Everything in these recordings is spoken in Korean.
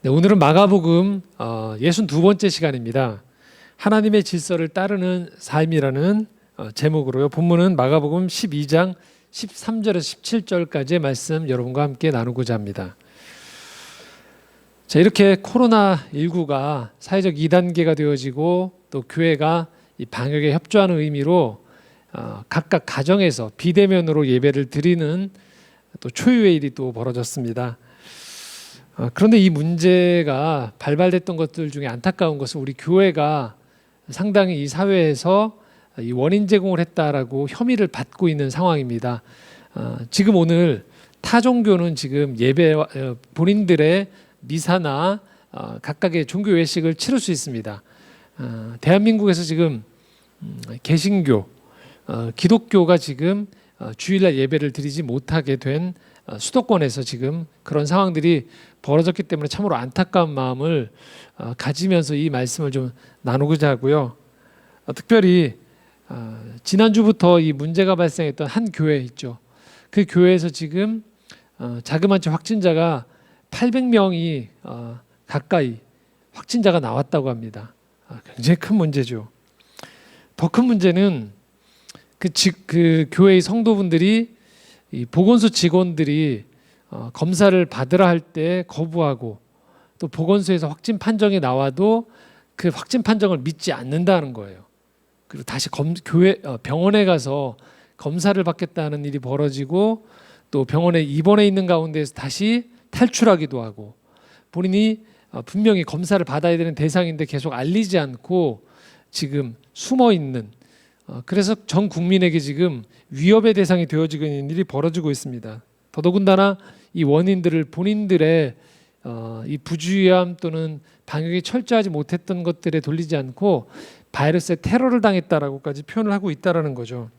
네, 오늘은 마가복음 62번째 시간입니다. 하나님의 질서를 따르는 삶이라는 제목으로요. 본문은 마가복음 12장 13절에서 17절까지의 말씀 여러분과 함께 나누고자 합니다. 자, 이렇게 코로나19가 사회적 2단계가 되어지고 또 교회가 이 방역에 협조하는 의미로 각각 가정에서 비대면으로 예배를 드리는 또 초유의 일이 또 벌어졌습니다. 그런데 이 문제가 발발됐던 것들 중에 안타까운 것은 우리 교회가 상당히 이 사회에서 이 원인 제공을 했다라고 혐의를 받고 있는 상황입니다. 지금 오늘 타 종교는 지금 예배 본인들의 미사나 각각의 종교 외식을 치를 수 있습니다. 대한민국에서 지금 개신교, 기독교가 지금 주일날 예배를 드리지 못하게 된 수도권에서 지금 그런 상황들이 벌어졌기 때문에 참으로 안타까운 마음을 가지면서 이 말씀을 좀 나누고자 하고요. 특별히 지난주부터 이 문제가 발생했던 한 교회 있죠. 그 교회에서 지금 자그마치 확진자가 800명이 가까이 확진자가 나왔다고 합니다. 굉장히 큰 문제죠. 더 큰 문제는 그 교회의 성도분들이 이 보건소 직원들이 검사를 받으라 할 때 거부하고 또 보건소에서 확진 판정이 나와도 그 확진 판정을 믿지 않는다는 거예요. 그리고 다시 병원에 가서 검사를 받겠다는 일이 벌어지고 또 병원에 입원해 있는 가운데에서 다시 탈출하기도 하고 본인이 분명히 검사를 받아야 되는 대상인데 계속 알리지 않고 지금 숨어 있는 그래서 전 국민에게 지금 위협의 대상이 되어지고 있는 일이 벌어지고 있습니다. 더더군다나 이 원인들을 본인들의 이 부주의함 또는 방역이 철저하지 못했던 것들에 돌리지 않고 바이러스에 테러를 당했다라고까지 표현을 하고 있다라는 거죠.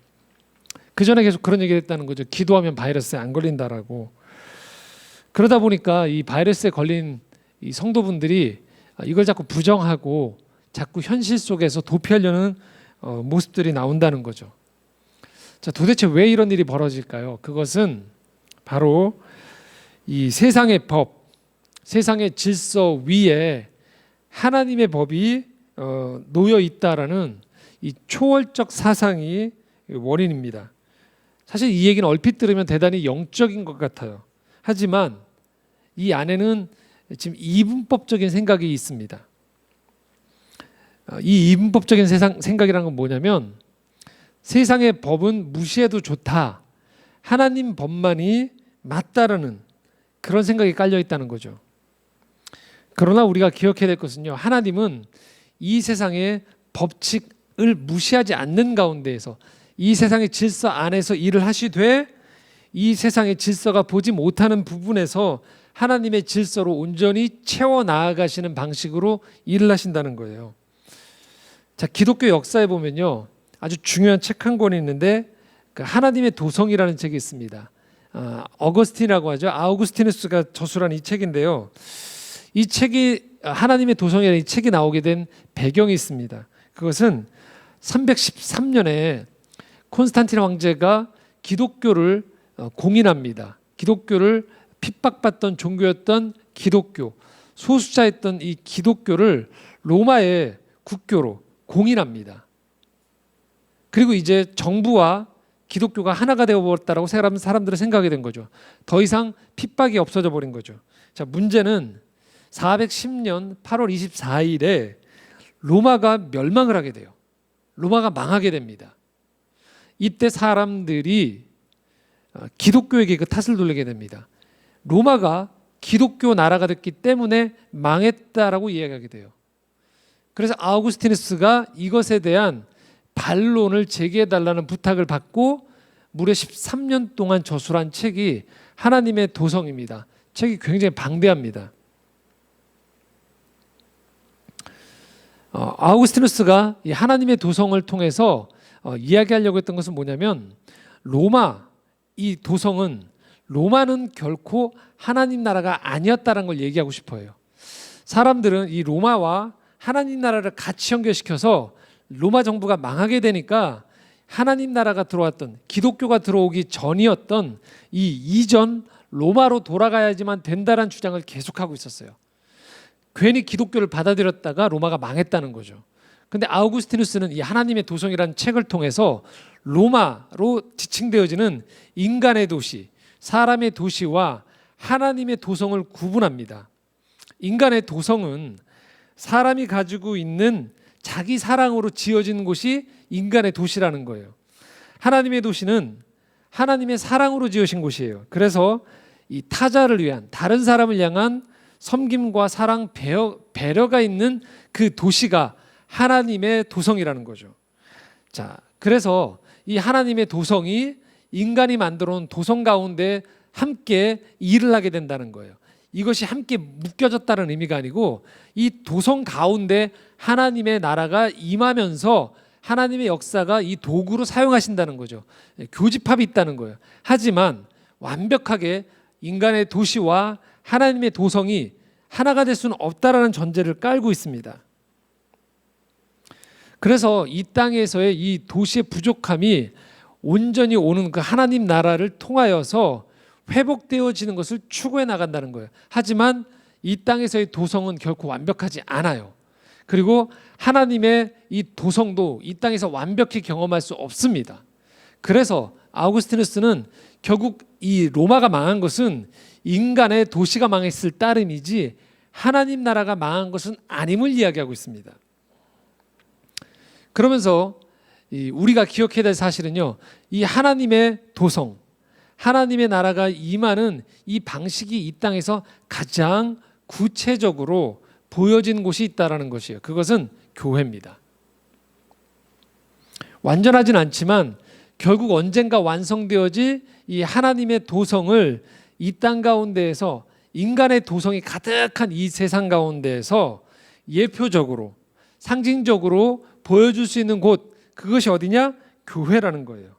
그 전에 계속 그런 얘기를 했다는 거죠. 기도하면 바이러스에 안 걸린다라고. 그러다 보니까 이 바이러스에 걸린 이 성도분들이 이걸 자꾸 부정하고 자꾸 현실 속에서 도피하려는 모습들이 나온다는 거죠. 자, 도대체 왜 이런 일이 벌어질까요? 그것은 바로 이 세상의 법, 세상의 질서 위에 하나님의 법이 놓여 있다라는 이 초월적 사상이 원인입니다. 사실 이 얘기는 얼핏 들으면 대단히 영적인 것 같아요. 하지만 이 안에는 지금 이분법적인 생각이 있습니다. 이 이분법적인 생각이라는 건 뭐냐면 세상의 법은 무시해도 좋다. 하나님 법만이 맞다라는 그런 생각이 깔려 있다는 거죠. 그러나 우리가 기억해야 될 것은요. 하나님은 이 세상의 법칙을 무시하지 않는 가운데에서 이 세상의 질서 안에서 일을 하시되 이 세상의 질서가 보지 못하는 부분에서 하나님의 질서로 온전히 채워 나아가시는 방식으로 일을 하신다는 거예요. 자, 기독교 역사에 보면요. 아주 중요한 책 한 권이 있는데 그 하나님의 도성이라는 책이 있습니다. 어거스틴이라고 하죠. 아우구스티누스가 저술한 이 책인데요. 이 책이 하나님의 도성이라는 이 책이 나오게 된 배경이 있습니다. 그것은 313년에 콘스탄틴 황제가 기독교를 공인합니다. 기독교를 핍박받던 종교였던 기독교, 소수자였던 이 기독교를 로마의 국교로 공인합니다. 그리고 이제 정부와 기독교가 하나가 되어버렸다라고 사람들은 생각하게 된 거죠. 더 이상 핍박이 없어져 버린 거죠. 자, 문제는 410년 8월 24일에 로마가 멸망을 하게 돼요. 로마가 망하게 됩니다. 이때 사람들이 기독교에게 그 탓을 돌리게 됩니다. 로마가 기독교 나라가 됐기 때문에 망했다라고 이야기하게 돼요. 그래서 아우구스티누스가 이것에 대한 반론을 제기해달라는 부탁을 받고 무려 13년 동안 저술한 책이 하나님의 도성입니다. 책이 굉장히 방대합니다. 아우구스티누스가 이 하나님의 도성을 통해서 이야기하려고 했던 것은 뭐냐면 로마, 이 도성은 로마는 결코 하나님 나라가 아니었다는 걸 얘기하고 싶어요. 사람들은 이 로마와 하나님 나라를 같이 연결시켜서 로마 정부가 망하게 되니까 하나님 나라가 들어왔던 기독교가 들어오기 전이었던 이 이전 로마로 돌아가야지만 된다는 주장을 계속하고 있었어요. 괜히 기독교를 받아들였다가 로마가 망했다는 거죠. 근데 아우구스티누스는 이 하나님의 도성이라는 책을 통해서 로마로 지칭되어지는 인간의 도시, 사람의 도시와 하나님의 도성을 구분합니다. 인간의 도성은 사람이 가지고 있는 자기 사랑으로 지어진 곳이 인간의 도시라는 거예요. 하나님의 도시는 하나님의 사랑으로 지으신 곳이에요. 그래서 이 타자를 위한, 다른 사람을 향한 섬김과 사랑, 배려가 있는 그 도시가 하나님의 도성이라는 거죠. 자, 그래서 이 하나님의 도성이 인간이 만들어 놓은 도성 가운데 함께 일을 하게 된다는 거예요. 이것이 함께 묶여졌다는 의미가 아니고 이 도성 가운데 하나님의 나라가 임하면서 하나님의 역사가 이 도구로 사용하신다는 거죠. 교집합이 있다는 거예요. 하지만 완벽하게 인간의 도시와 하나님의 도성이 하나가 될 수는 없다라는 전제를 깔고 있습니다. 그래서 이 땅에서의 이 도시의 부족함이 온전히 오는 그 하나님 나라를 통하여서 회복되어지는 것을 추구해 나간다는 거예요. 하지만 이 땅에서의 도성은 결코 완벽하지 않아요. 그리고 하나님의 이 도성도 이 땅에서 완벽히 경험할 수 없습니다. 그래서 아우구스티누스는 결국 이 로마가 망한 것은 인간의 도시가 망했을 따름이지 하나님 나라가 망한 것은 아님을 이야기하고 있습니다. 그러면서 우리가 기억해야 될 사실은요, 이 하나님의 도성, 하나님의 나라가 임하는 이 방식이 이 땅에서 가장 구체적으로 보여진 곳이 있다는 것이에요. 그것은 교회입니다. 완전하진 않지만 결국 언젠가 완성되어질 이 하나님의 도성을 이 땅 가운데에서 인간의 도성이 가득한 이 세상 가운데에서 예표적으로, 상징적으로 보여줄 수 있는 곳, 그것이 어디냐? 교회라는 거예요.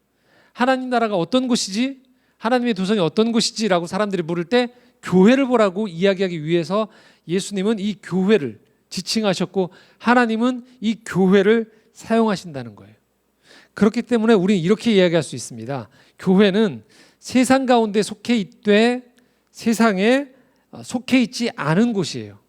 하나님 나라가 어떤 곳이지? 하나님의 도성이 어떤 곳이지? 라고 사람들이 물을 때 교회를 보라고 이야기하기 위해서 예수님은 이 교회를 지칭하셨고 하나님은 이 교회를 사용하신다는 거예요. 그렇기 때문에 우리는 이렇게 이야기할 수 있습니다. 교회는 세상 가운데 속해 있되 세상에 속해 있지 않은 곳이에요.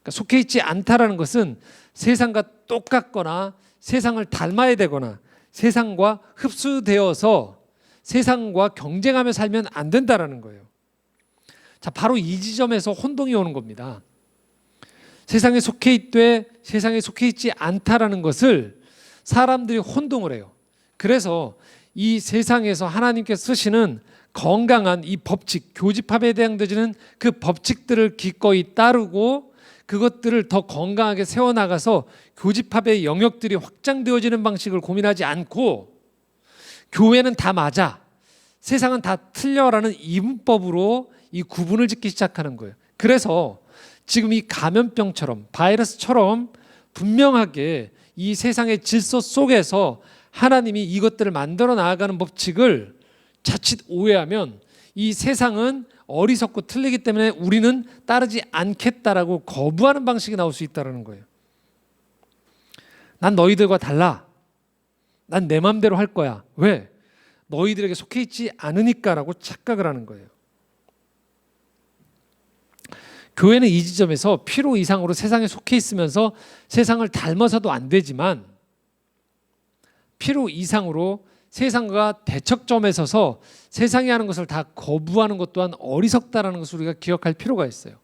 그러니까 속해 있지 않다라는 것은 세상과 똑같거나 세상을 닮아야 되거나 세상과 흡수되어서 세상과 경쟁하며 살면 안 된다라는 거예요. 자, 바로 이 지점에서 혼동이 오는 겁니다. 세상에 속해 있되 세상에 속해 있지 않다라는 것을 사람들이 혼동을 해요. 그래서 이 세상에서 하나님께서 쓰시는 건강한 이 법칙, 교집합에 대항되지는 그 법칙들을 기꺼이 따르고 그것들을 더 건강하게 세워나가서 교집합의 영역들이 확장되어지는 방식을 고민하지 않고 교회는 다 맞아, 세상은 다 틀려라는 이분법으로 이 구분을 짓기 시작하는 거예요. 그래서 지금 이 감염병처럼 바이러스처럼 분명하게 이 세상의 질서 속에서 하나님이 이것들을 만들어 나아가는 법칙을 자칫 오해하면 이 세상은 어리석고 틀리기 때문에 우리는 따르지 않겠다라고 거부하는 방식이 나올 수 있다는 거예요. 난 너희들과 달라. 난 내 마음대로 할 거야. 왜? 너희들에게 속해 있지 않으니까라고 착각을 하는 거예요. 교회는 이 지점에서 필요 이상으로 세상에 속해 있으면서 세상을 닮아서도 안 되지만 필요 이상으로 세상과 대척점에 서서 세상이 하는 것을 다 거부하는 것 또한 어리석다라는 것을 우리가 기억할 필요가 있어요.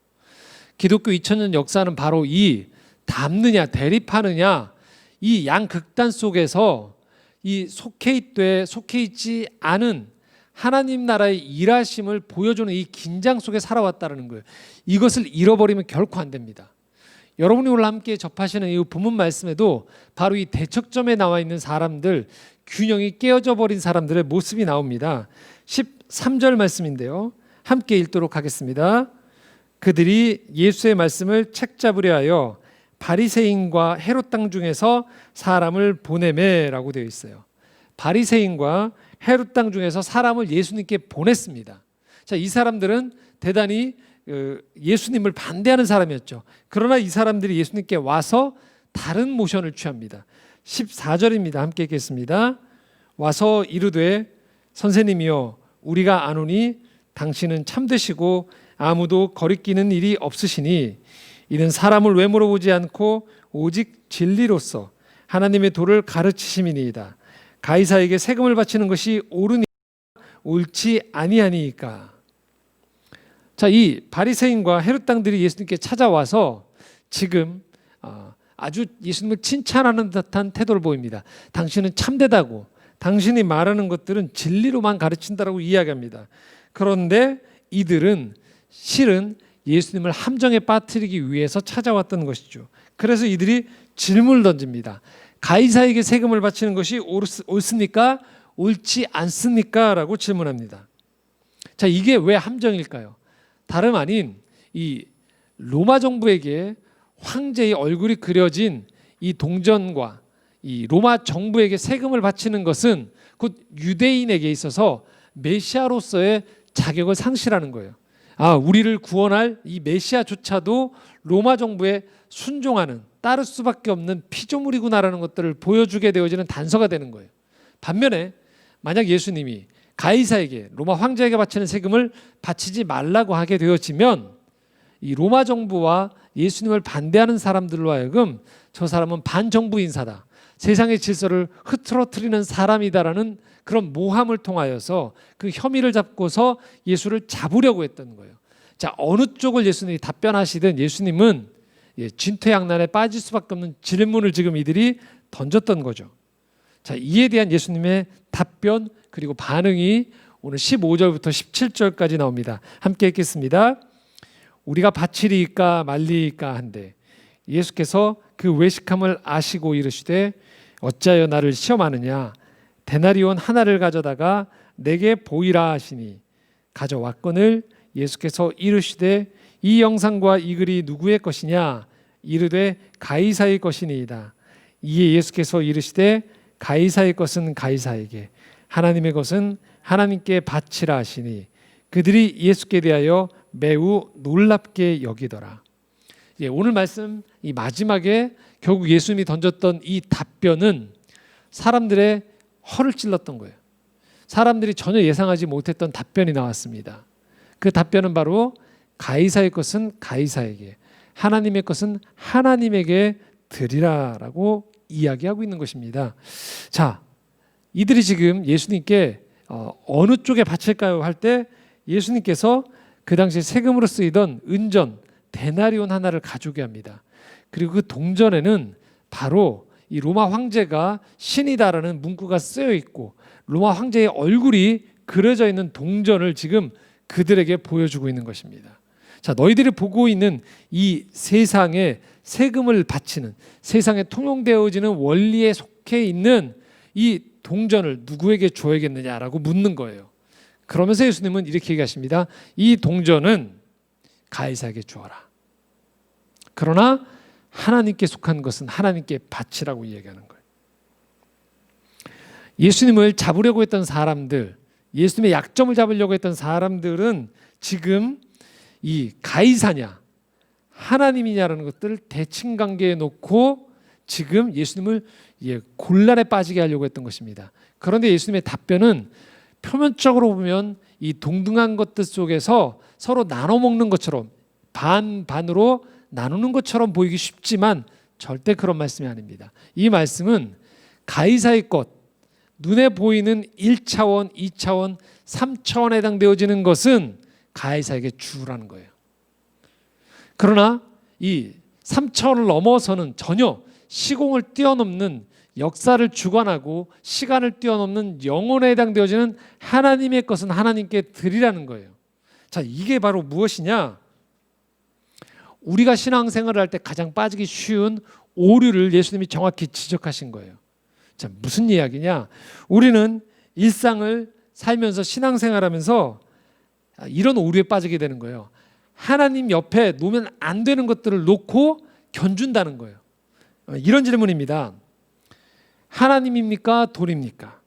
기독교 2000년 역사는 바로 이 닮느냐 대립하느냐 이 양극단 속에서 이 속해 있되 속해 있지 않은 하나님 나라의 일하심을 보여주는 이 긴장 속에 살아왔다는 거예요. 이것을 잃어버리면 결코 안 됩니다. 여러분이 오늘 함께 접하시는 이 본문 말씀에도 바로 이 대척점에 나와 있는 사람들, 균형이 깨어져 버린 사람들의 모습이 나옵니다. 13절 말씀인데요. 함께 읽도록 하겠습니다. 그들이 예수의 말씀을 책잡으려 하여 바리새인과 헤롯 땅 중에서 사람을 보내매라고 되어 있어요. 바리새인과 헤롯 땅 중에서 사람을 예수님께 보냈습니다. 자, 이 사람들은 대단히 예수님을 반대하는 사람이었죠. 그러나 이 사람들이 예수님께 와서 다른 모션을 취합니다. 14절입니다. 함께 읽겠습니다. 와서 이르되 선생님이여 우리가 아노니 당신은 참되시고 아무도 거리끼는 일이 없으시니 이는 사람을 외모로 보지 않고 오직 진리로서 하나님의 도를 가르치심이니이다. 가이사에게 세금을 바치는 것이 옳으니 옳지 아니하니이까. 자, 이 바리새인과 헤롯 당들이 예수님께 찾아와서 지금 아주 예수님을 칭찬하는 듯한 태도를 보입니다. 당신은 참되다고, 당신이 말하는 것들은 진리로만 가르친다라고 이야기합니다. 그런데 이들은 실은 예수님을 함정에 빠뜨리기 위해서 찾아왔던 것이죠. 그래서 이들이 질문을 던집니다. 가이사에게 세금을 바치는 것이 옳습니까? 옳지 않습니까? 라고 질문합니다. 자, 이게 왜 함정일까요? 다름 아닌 이 로마 정부에게 황제의 얼굴이 그려진 이 동전과 이 로마 정부에게 세금을 바치는 것은 곧 유대인에게 있어서 메시아로서의 자격을 상실하는 거예요. 우리를 구원할 이 메시아조차도 로마 정부에 순종하는, 따를 수밖에 없는 피조물이구나라는 것들을 보여주게 되어지는 단서가 되는 거예요. 반면에 만약 예수님이 가이사에게, 로마 황제에게 바치는 세금을 바치지 말라고 하게 되어지면 이 로마 정부와 예수님을 반대하는 사람들로 하여금 저 사람은 반정부 인사다, 세상의 질서를 흐트러뜨리는 사람이다라는 그런 모함을 통하여서 그 혐의를 잡고서 예수를 잡으려고 했던 거예요. 자, 어느 쪽을 예수님이 답변하시든 예수님은 진퇴양난에 빠질 수밖에 없는 질문을 지금 이들이 던졌던 거죠. 자, 이에 대한 예수님의 답변 그리고 반응이 오늘 15절부터 17절까지 나옵니다. 함께 읽겠습니다. 우리가 바치리이까 말리이까 한데 예수께서 그 외식함을 아시고 이르시되 어찌하여 나를 시험하느냐, 데나리온 하나를 가져다가 내게 보이라 하시니 가져왔거늘 예수께서 이르시되 이 영상과 이 글이 누구의 것이냐, 이르되 가이사의 것이니이다. 이에 예수께서 이르시되 가이사의 것은 가이사에게, 하나님의 것은 하나님께 바치라 하시니 그들이 예수께 대하여 매우 놀랍게 여기더라. 오늘 말씀 이 마지막에 결국 예수님이 던졌던 이 답변은 사람들의 허를 찔렀던 거예요. 사람들이 전혀 예상하지 못했던 답변이 나왔습니다. 그 답변은 바로 가이사의 것은 가이사에게, 하나님의 것은 하나님에게 드리라라고 이야기하고 있는 것입니다. 자, 이들이 지금 예수님께 어느 쪽에 바칠까요? 할 때 예수님께서 그 당시 세금으로 쓰이던 은전 데나리온 하나를 가져오게 합니다. 그리고 그 동전에는 바로 이 로마 황제가 신이다라는 문구가 쓰여 있고 로마 황제의 얼굴이 그려져 있는 동전을 지금 그들에게 보여주고 있는 것입니다. 자, 너희들이 보고 있는 이 세상에 세금을 바치는, 세상에 통용되어지는 원리에 속해 있는 이 동전을 누구에게 줘야겠느냐라고 묻는 거예요. 그러면서 예수님은 이렇게 얘기하십니다. 이 동전은 가이사에게 주어라. 그러나 하나님께 속한 것은 하나님께 바치라고 이야기하는 거예요. 예수님을 잡으려고 했던 사람들, 예수님의 약점을 잡으려고 했던 사람들은 지금 이 가이사냐 하나님이냐라는 것들을 대칭관계에 놓고 지금 예수님을 곤란에 빠지게 하려고 했던 것입니다. 그런데 예수님의 답변은 표면적으로 보면 이 동등한 것들 속에서 서로 나눠 먹는 것처럼 반반으로 나누는 것처럼 보이기 쉽지만 절대 그런 말씀이 아닙니다. 이 말씀은 가이사의 것, 눈에 보이는 1차원, 2차원, 3차원에 해당되어지는 것은 가이사에게 주라는 거예요. 그러나 이 3차원을 넘어서는 전혀 시공을 뛰어넘는, 역사를 주관하고 시간을 뛰어넘는 영혼에 해당되어지는 하나님의 것은 하나님께 드리라는 거예요. 자, 이게 바로 무엇이냐? 우리가 신앙생활을 할 때 가장 빠지기 쉬운 오류를 예수님이 정확히 지적하신 거예요. 자, 무슨 이야기냐? 우리는 일상을 살면서 신앙생활하면서 이런 오류에 빠지게 되는 거예요. 하나님 옆에 놓으면 안 되는 것들을 놓고 견준다는 거예요. 이런 질문입니다. 하나님입니까? 돈입니까?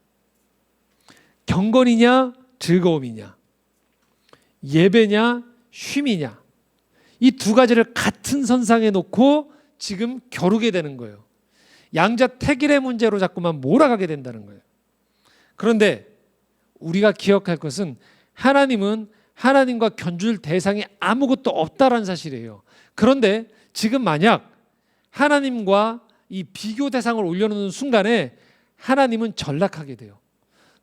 경건이냐? 즐거움이냐? 예배냐? 쉼이냐? 이 두 가지를 같은 선상에 놓고 지금 겨루게 되는 거예요. 양자택일의 문제로 자꾸만 몰아가게 된다는 거예요. 그런데 우리가 기억할 것은 하나님은 하나님과 견줄 대상이 아무것도 없다라는 사실이에요. 그런데 지금 만약 하나님과 이 비교 대상을 올려놓는 순간에 하나님은 전락하게 돼요.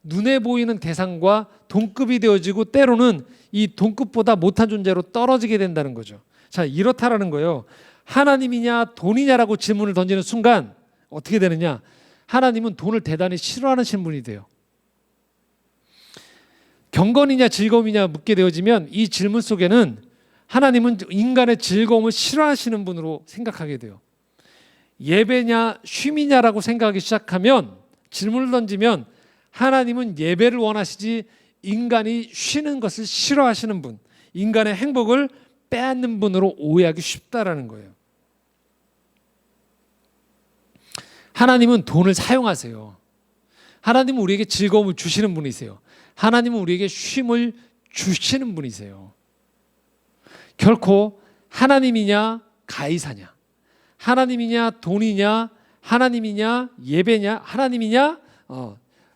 눈에 보이는 대상과 동급이 되어지고 때로는 이 동급보다 못한 존재로 떨어지게 된다는 거죠. 자, 이렇다라는 거예요. 하나님이냐 돈이냐라고 질문을 던지는 순간 어떻게 되느냐? 하나님은 돈을 대단히 싫어하는 분이 돼요. 경건이냐 즐거움이냐 묻게 되어지면 이 질문 속에는 하나님은 인간의 즐거움을 싫어하시는 분으로 생각하게 돼요. 예배냐 쉼이냐라고 생각하기 시작하면, 질문을 던지면 하나님은 예배를 원하시지 인간이 쉬는 것을 싫어하시는 분, 인간의 행복을 빼앗는 분으로 오해하기 쉽다라는 거예요. 하나님은 돈을 사용하세요. 하나님은 우리에게 즐거움을 주시는 분이세요. 하나님은 우리에게 쉼을 주시는 분이세요. 결코 하나님이냐 가이사냐, 하나님이냐 돈이냐, 하나님이냐 예배냐, 하나님이냐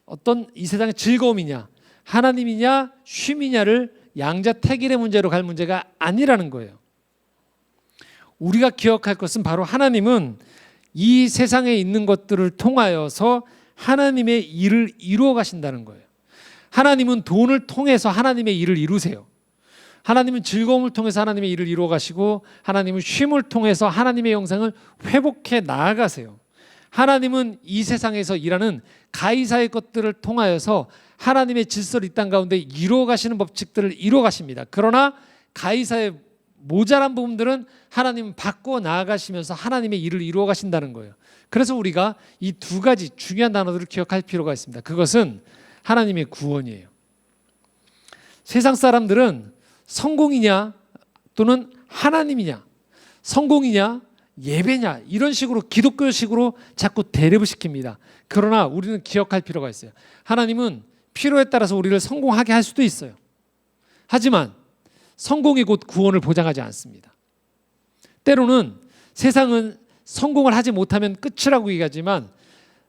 어떤 이 세상의 즐거움이냐, 하나님이냐 쉼이냐를 양자택일의 문제로 갈 문제가 아니라는 거예요. 우리가 기억할 것은 바로 하나님은 이 세상에 있는 것들을 통하여서 하나님의 일을 이루어 가신다는 거예요. 하나님은 돈을 통해서 하나님의 일을 이루세요. 하나님은 즐거움을 통해서 하나님의 일을 이루어 가시고, 하나님은 쉼을 통해서 하나님의 영상을 회복해 나아가세요. 하나님은 이 세상에서 일하는 가이사의 것들을 통하여서 하나님의 질서를 이 땅 가운데 이루어 가시는 법칙들을 이루어 가십니다. 그러나 가이사의 모자란 부분들은 하나님은 바꿔 나아가시면서 하나님의 일을 이루어 가신다는 거예요. 그래서 우리가 이 두 가지 중요한 단어들을 기억할 필요가 있습니다. 그것은 하나님의 구원이에요. 세상 사람들은 성공이냐 또는 하나님이냐, 성공이냐 예배냐, 이런 식으로 기독교식으로 자꾸 대립을 시킵니다. 그러나 우리는 기억할 필요가 있어요. 하나님은 필요에 따라서 우리를 성공하게 할 수도 있어요. 하지만 성공이 곧 구원을 보장하지 않습니다. 때로는 세상은 성공을 하지 못하면 끝이라고 얘기하지만,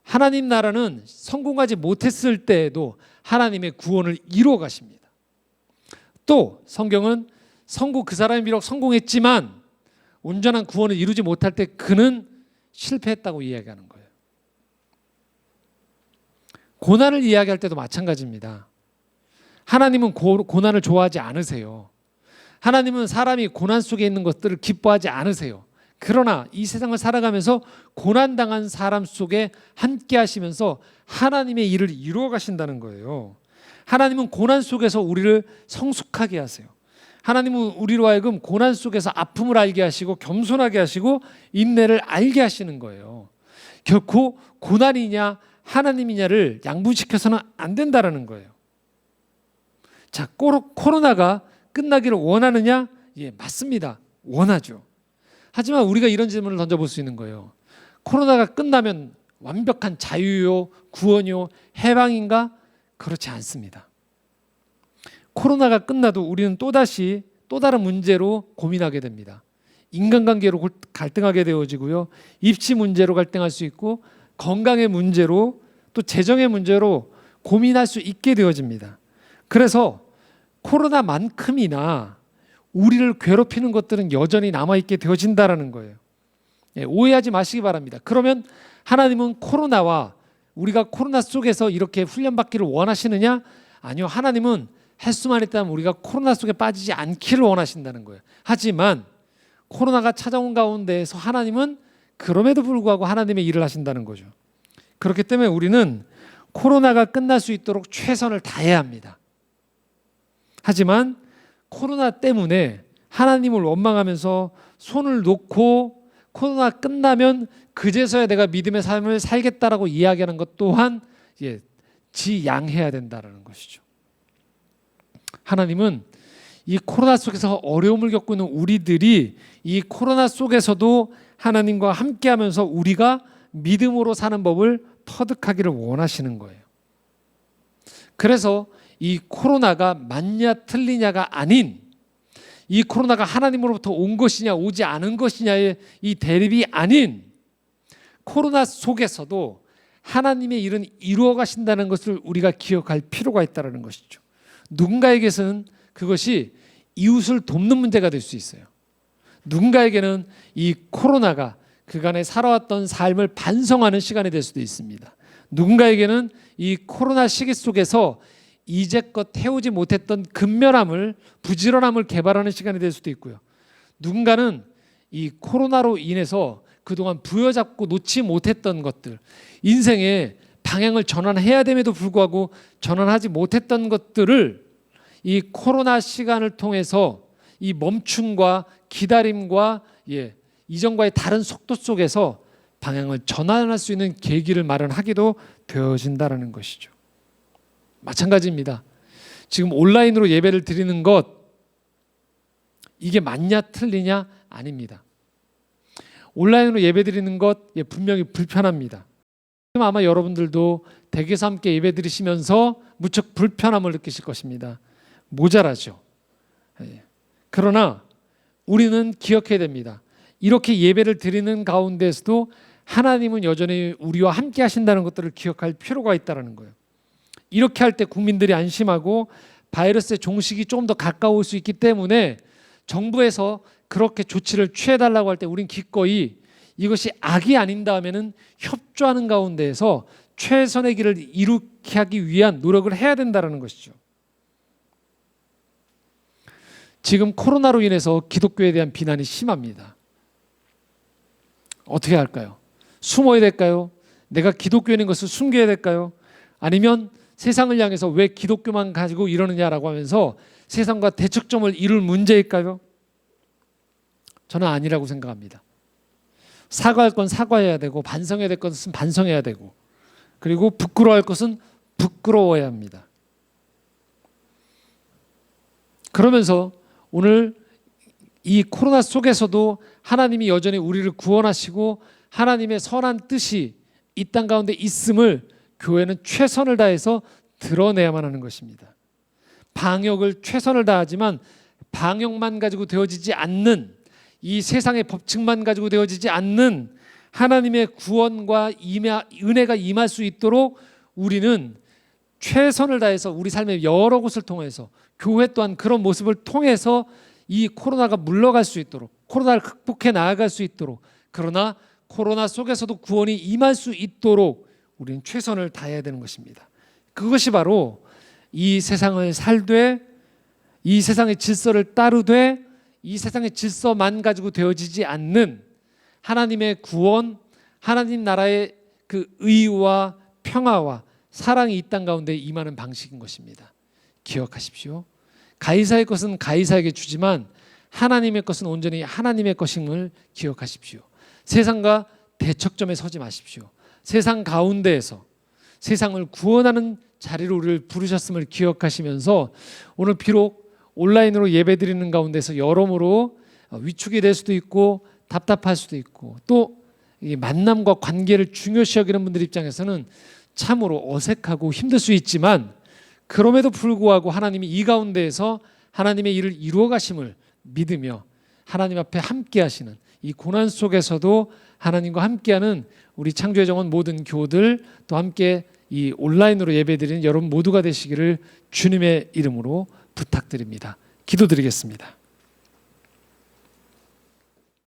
하나님 나라는 성공하지 못했을 때에도 하나님의 구원을 이루어 가십니다. 또 성경은 그 사람이 비록 성공했지만 온전한 구원을 이루지 못할 때 그는 실패했다고 이야기하는 거예요. 고난을 이야기할 때도 마찬가지입니다. 하나님은 고난을 좋아하지 않으세요. 하나님은 사람이 고난 속에 있는 것들을 기뻐하지 않으세요. 그러나 이 세상을 살아가면서 고난당한 사람 속에 함께 하시면서 하나님의 일을 이루어 가신다는 거예요. 하나님은 고난 속에서 우리를 성숙하게 하세요. 하나님은 우리로 하여금 고난 속에서 아픔을 알게 하시고 겸손하게 하시고 인내를 알게 하시는 거예요. 결코 고난이냐 하나님이냐를 양분시켜서는 안 된다는 거예요. 자, 코로나가 끝나기를 원하느냐? 예, 맞습니다. 원하죠. 하지만 우리가 이런 질문을 던져볼 수 있는 거예요. 코로나가 끝나면 완벽한 자유요, 구원요, 해방인가? 그렇지 않습니다. 코로나가 끝나도 우리는 또다시 또 다른 문제로 고민하게 됩니다. 인간관계로 갈등하게 되어지고요. 입시 문제로 갈등할 수 있고, 건강의 문제로, 또 재정의 문제로 고민할 수 있게 되어집니다. 그래서 코로나만큼이나 우리를 괴롭히는 것들은 여전히 남아있게 되어진다는 거예요. 예, 오해하지 마시기 바랍니다. 그러면 하나님은 코로나와 우리가 코로나 속에서 이렇게 훈련받기를 원하시느냐? 아니요. 하나님은 할 수만 있다면 우리가 코로나 속에 빠지지 않기를 원하신다는 거예요. 하지만 코로나가 찾아온 가운데에서 하나님은 그럼에도 불구하고 하나님의 일을 하신다는 거죠. 그렇기 때문에 우리는 코로나가 끝날 수 있도록 최선을 다해야 합니다. 하지만 코로나 때문에 하나님을 원망하면서 손을 놓고 코로나 끝나면 그제서야 내가 믿음의 삶을 살겠다라고 이야기하는 것 또한 지양해야 된다는 것이죠. 하나님은 이 코로나 속에서 어려움을 겪고 있는 우리들이 이 코로나 속에서도 하나님과 함께하면서 우리가 믿음으로 사는 법을 터득하기를 원하시는 거예요. 그래서 이 코로나가 맞냐 틀리냐가 아닌, 이 코로나가 하나님으로부터 온 것이냐 오지 않은 것이냐의 이 대립이 아닌, 코로나 속에서도 하나님의 일은 이루어 가신다는 것을 우리가 기억할 필요가 있다는 것이죠. 누군가에게서는 그것이 이웃을 돕는 문제가 될 수 있어요. 누군가에게는 이 코로나가 그간에 살아왔던 삶을 반성하는 시간이 될 수도 있습니다. 누군가에게는 이 코로나 시기 속에서 이제껏 해오지 못했던 근면함을, 부지런함을 개발하는 시간이 될 수도 있고요. 누군가는 이 코로나로 인해서 그동안 부여잡고 놓지 못했던 것들, 인생의 방향을 전환해야 됨에도 불구하고 전환하지 못했던 것들을 이 코로나 시간을 통해서 이 멈춤과 기다림과 이전과의 다른 속도 속에서 방향을 전환할 수 있는 계기를 마련하기도 되어진다는 것이죠. 마찬가지입니다. 지금 온라인으로 예배를 드리는 것, 이게 맞냐 틀리냐 아닙니다. 온라인으로 예배 드리는 것 분명히 불편합니다. 아마 여러분들도 댁에서 함께 예배 드리시면서 무척 불편함을 느끼실 것입니다. 모자라죠. 그러나 우리는 기억해야 됩니다. 이렇게 예배를 드리는 가운데서도 하나님은 여전히 우리와 함께 하신다는 것들을 기억할 필요가 있다는 거예요. 이렇게 할 때 국민들이 안심하고 바이러스의 종식이 조금 더 가까울 수 있기 때문에 정부에서 그렇게 조치를 취해달라고 할 때 우린 기꺼이 이것이 악이 아닌다면은 협조하는 가운데에서 최선의 길을 이루게 하기 위한 노력을 해야 된다는 것이죠. 지금 코로나로 인해서 기독교에 대한 비난이 심합니다. 어떻게 할까요? 숨어야 될까요? 내가 기독교인인 것을 숨겨야 될까요? 아니면 세상을 향해서 왜 기독교만 가지고 이러느냐라고 하면서 세상과 대척점을 이룰 문제일까요? 저는 아니라고 생각합니다. 사과할 건 사과해야 되고 반성해야 될 것은 반성해야 되고 그리고 부끄러워할 것은 부끄러워야 합니다. 그러면서 오늘 이 코로나 속에서도 하나님이 여전히 우리를 구원하시고 하나님의 선한 뜻이 이 땅 가운데 있음을 교회는 최선을 다해서 드러내야만 하는 것입니다. 방역을 최선을 다하지만 방역만 가지고 되어지지 않는, 이 세상의 법칙만 가지고 되어지지 않는 하나님의 구원과 은혜가 임할 수 있도록 우리는 최선을 다해서 우리 삶의 여러 곳을 통해서, 교회 또한 그런 모습을 통해서 이 코로나가 물러갈 수 있도록, 코로나를 극복해 나아갈 수 있도록, 그러나 코로나 속에서도 구원이 임할 수 있도록 우리는 최선을 다해야 되는 것입니다. 그것이 바로 이 세상을 살되, 이 세상의 질서를 따르되, 이 세상의 질서만 가지고 되어지지 않는 하나님의 구원, 하나님 나라의 그 의와 평화와 사랑이 이 땅 가운데 임하는 방식인 것입니다. 기억하십시오. 가이사의 것은 가이사에게 주지만 하나님의 것은 온전히 하나님의 것임을 기억하십시오. 세상과 대척점에 서지 마십시오. 세상 가운데에서 세상을 구원하는 자리로 우리를 부르셨음을 기억하시면서 오늘 비록 온라인으로 예배드리는 가운데서 여러모로 위축이 될 수도 있고 답답할 수도 있고 또 이 만남과 관계를 중요시 여기는 분들 입장에서는 참으로 어색하고 힘들 수 있지만 그럼에도 불구하고 하나님이 이 가운데에서 하나님의 일을 이루어 가심을 믿으며 하나님 앞에 함께 하시는 이 고난 속에서도 하나님과 함께하는 우리 창조의 정원 모든 교우들 또 함께 이 온라인으로 예배드리는 여러분 모두가 되시기를 주님의 이름으로 부탁드립니다. 기도드리겠습니다.